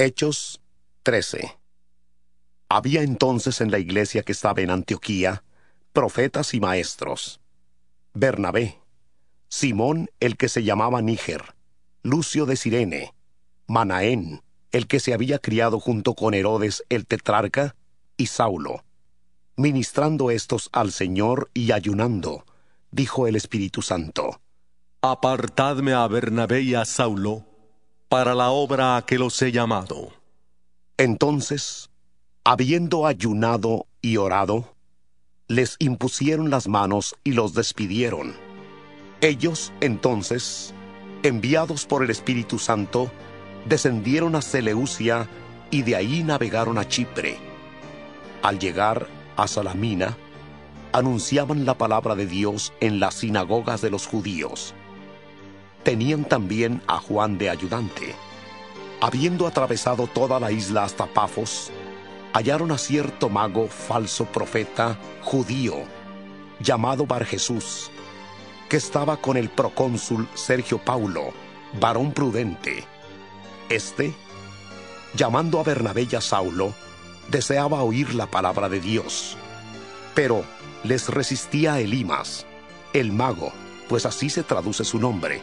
Hechos 13. Había entonces en la iglesia que estaba en Antioquía profetas y maestros: Bernabé, Simón el que se llamaba Níger, Lucio de Cirene, Manaén, el que se había criado junto con Herodes el tetrarca, y Saulo. Ministrando estos al Señor y ayunando, dijo el Espíritu Santo: Apartadme a Bernabé y a Saulo para la obra a que los he llamado. Entonces, habiendo ayunado y orado, les impusieron las manos y los despidieron. Ellos, entonces, enviados por el Espíritu Santo, descendieron a Seleucia y de ahí navegaron a Chipre. Al llegar a Salamina, anunciaban la palabra de Dios en las sinagogas de los judíos. Tenían también a Juan de ayudante. Habiendo atravesado toda la isla hasta Pafos, hallaron a cierto mago falso profeta judío, llamado Barjesús, que estaba con el procónsul Sergio Paulo, varón prudente. Este, llamando a Bernabé y a Saulo, deseaba oír la palabra de Dios. Pero les resistía Elimas, el mago, pues así se traduce su nombre,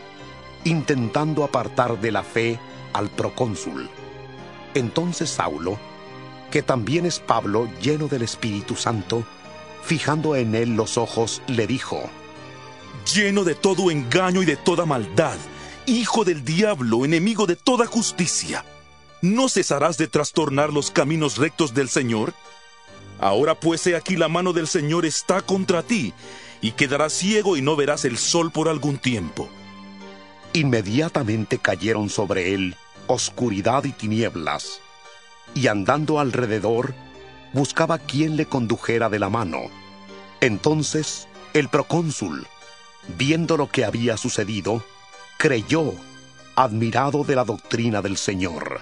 intentando apartar de la fe al procónsul. Entonces Saulo, que también es Pablo, lleno del Espíritu Santo, fijando en él los ojos, le dijo: Lleno de todo engaño y de toda maldad, hijo del diablo, enemigo de toda justicia, ¿no cesarás de trastornar los caminos rectos del Señor? Ahora pues he aquí la mano del Señor está contra ti, y quedarás ciego y no verás el sol por algún tiempo. Inmediatamente cayeron sobre él oscuridad y tinieblas, y andando alrededor, buscaba quien le condujera de la mano. Entonces el procónsul, viendo lo que había sucedido, creyó, admirado de la doctrina del Señor.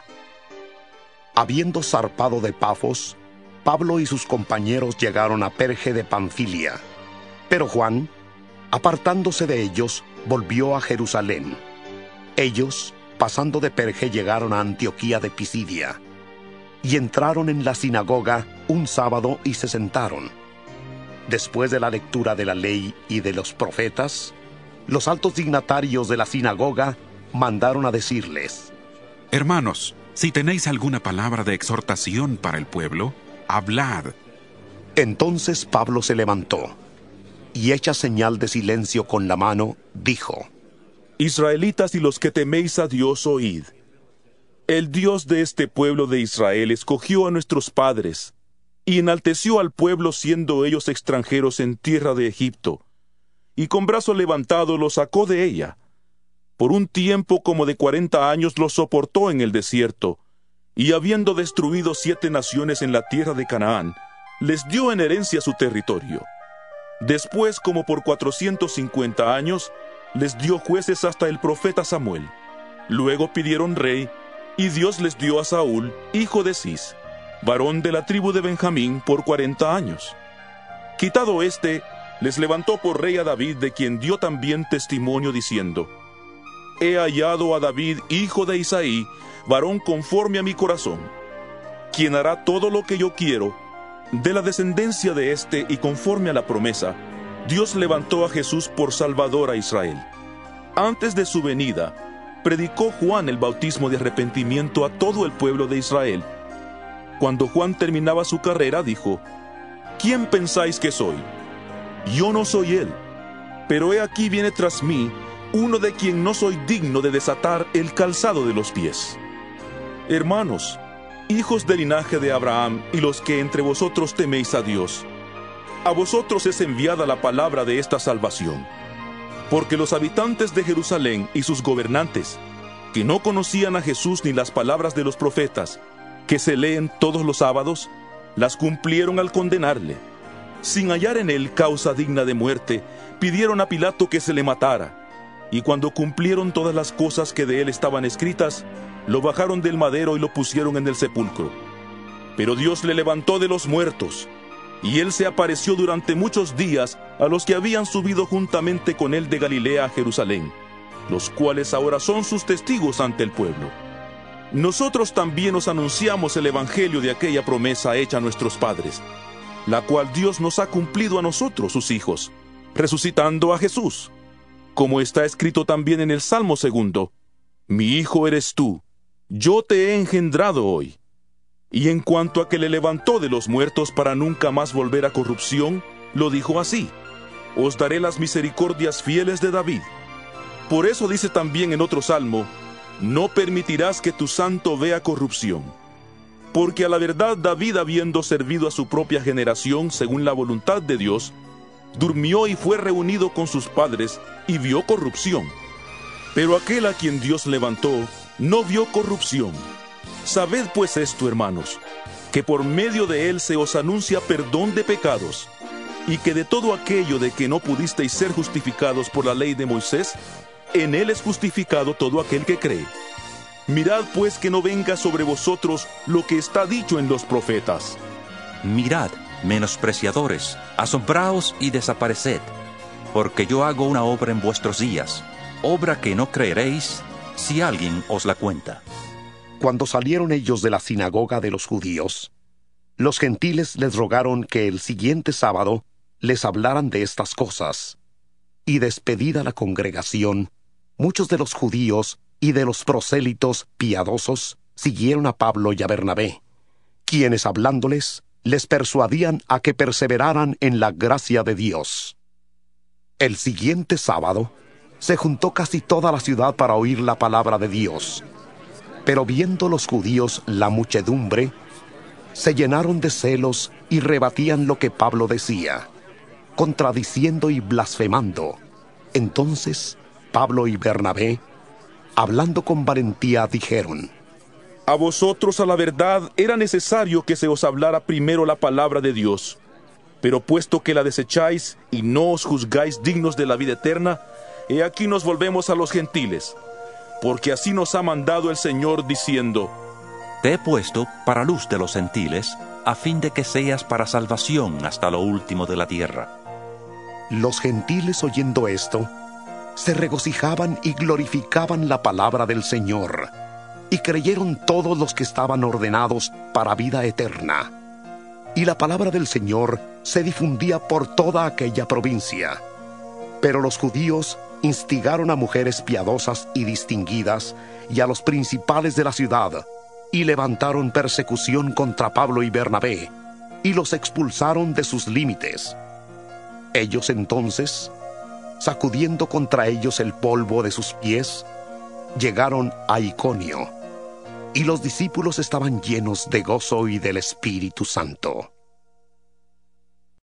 Habiendo zarpado de Pafos, Pablo y sus compañeros llegaron a Perge de Panfilia. Pero Juan, apartándose de ellos, volvió a Jerusalén. Ellos, pasando de Perge, llegaron a Antioquía de Pisidia, y entraron en la sinagoga un sábado y se sentaron. Después de la lectura de la ley y de los profetas, los altos dignatarios de la sinagoga mandaron a decirles: Hermanos, si tenéis alguna palabra de exhortación para el pueblo, hablad. Entonces Pablo se levantó, y hecha señal de silencio con la mano, dijo: Israelitas y los que teméis a Dios, oíd. El Dios de este pueblo de Israel escogió a nuestros padres, y enalteció al pueblo siendo ellos extranjeros en tierra de Egipto, y con brazo levantado los sacó de ella. Por un tiempo como de 40 años los soportó en el desierto, y habiendo destruido 7 naciones en la tierra de Canaán, les dio en herencia su territorio. Después, como por 450 años, les dio jueces hasta el profeta Samuel. Luego pidieron rey, y Dios les dio a Saúl, hijo de Cis, varón de la tribu de Benjamín, por 40 años. Quitado éste, les levantó por rey a David, de quien dio también testimonio diciendo: He hallado a David, hijo de Isaí, varón conforme a mi corazón, quien hará todo lo que yo quiero. De la descendencia de éste y conforme a la promesa, Dios levantó a Jesús por Salvador a Israel. Antes de su venida, predicó Juan el bautismo de arrepentimiento a todo el pueblo de Israel. Cuando Juan terminaba su carrera, dijo: ¿Quién pensáis que soy? Yo no soy él, pero he aquí viene tras mí uno de quien no soy digno de desatar el calzado de los pies. Hermanos, hijos del linaje de Abraham y los que entre vosotros teméis a Dios, a vosotros es enviada la palabra de esta salvación. Porque los habitantes de Jerusalén y sus gobernantes, que no conocían a Jesús ni las palabras de los profetas, que se leen todos los sábados, las cumplieron al condenarle. Sin hallar en él causa digna de muerte, pidieron a Pilato que se le matara. Y cuando cumplieron todas las cosas que de él estaban escritas, lo bajaron del madero y lo pusieron en el sepulcro. Pero Dios le levantó de los muertos, y él se apareció durante muchos días a los que habían subido juntamente con él de Galilea a Jerusalén, los cuales ahora son sus testigos ante el pueblo. nosotros también os anunciamos el evangelio de aquella promesa hecha a nuestros padres, la cual Dios nos ha cumplido a nosotros, sus hijos, resucitando a Jesús. Como está escrito también en el Salmo 2, mi hijo eres tú, yo te he engendrado hoy. Y en cuanto a que le levantó de los muertos para nunca más volver a corrupción, lo dijo así: os daré las misericordias fieles de David. Por eso dice también en otro salmo: no permitirás que tu santo vea corrupción. Porque a la verdad David, habiendo servido a su propia generación según la voluntad de Dios, durmió y fue reunido con sus padres y vio corrupción. Pero aquel a quien Dios levantó no vio corrupción. Sabed pues esto, hermanos, que por medio de él se os anuncia perdón de pecados, y que de todo aquello de que no pudisteis ser justificados por la ley de Moisés, en él es justificado todo aquel que cree. Mirad pues que no venga sobre vosotros lo que está dicho en los profetas. Mirad, menospreciadores, asombraos y desapareced, porque yo hago una obra en vuestros días, obra que no creeréis si alguien os la cuenta. Cuando salieron ellos de la sinagoga de los judíos, los gentiles les rogaron que el siguiente sábado les hablaran de estas cosas. Y despedida la congregación, muchos de los judíos y de los prosélitos piadosos siguieron a Pablo y a Bernabé, quienes hablándoles les persuadían a que perseveraran en la gracia de Dios. El siguiente sábado se juntó casi toda la ciudad para oír la palabra de Dios. Pero viendo los judíos la muchedumbre, se llenaron de celos y rebatían lo que Pablo decía, contradiciendo y blasfemando. Entonces Pablo y Bernabé, hablando con valentía, dijeron: a vosotros a la verdad era necesario que se os hablara primero la palabra de Dios, pero puesto que la desecháis y no os juzgáis dignos de la vida eterna, he aquí nos volvemos a los gentiles. Porque así nos ha mandado el Señor, diciendo: te he puesto para luz de los gentiles, a fin de que seas para salvación hasta lo último de la tierra. Los gentiles, oyendo esto, se regocijaban y glorificaban la palabra del Señor, y creyeron todos los que estaban ordenados para vida eterna. Y la palabra del Señor se difundía por toda aquella provincia. Pero los judíos instigaron a mujeres piadosas y distinguidas y a los principales de la ciudad, y levantaron persecución contra Pablo y Bernabé, y los expulsaron de sus límites. Ellos entonces, sacudiendo contra ellos el polvo de sus pies, llegaron a Iconio, y los discípulos estaban llenos de gozo y del Espíritu Santo.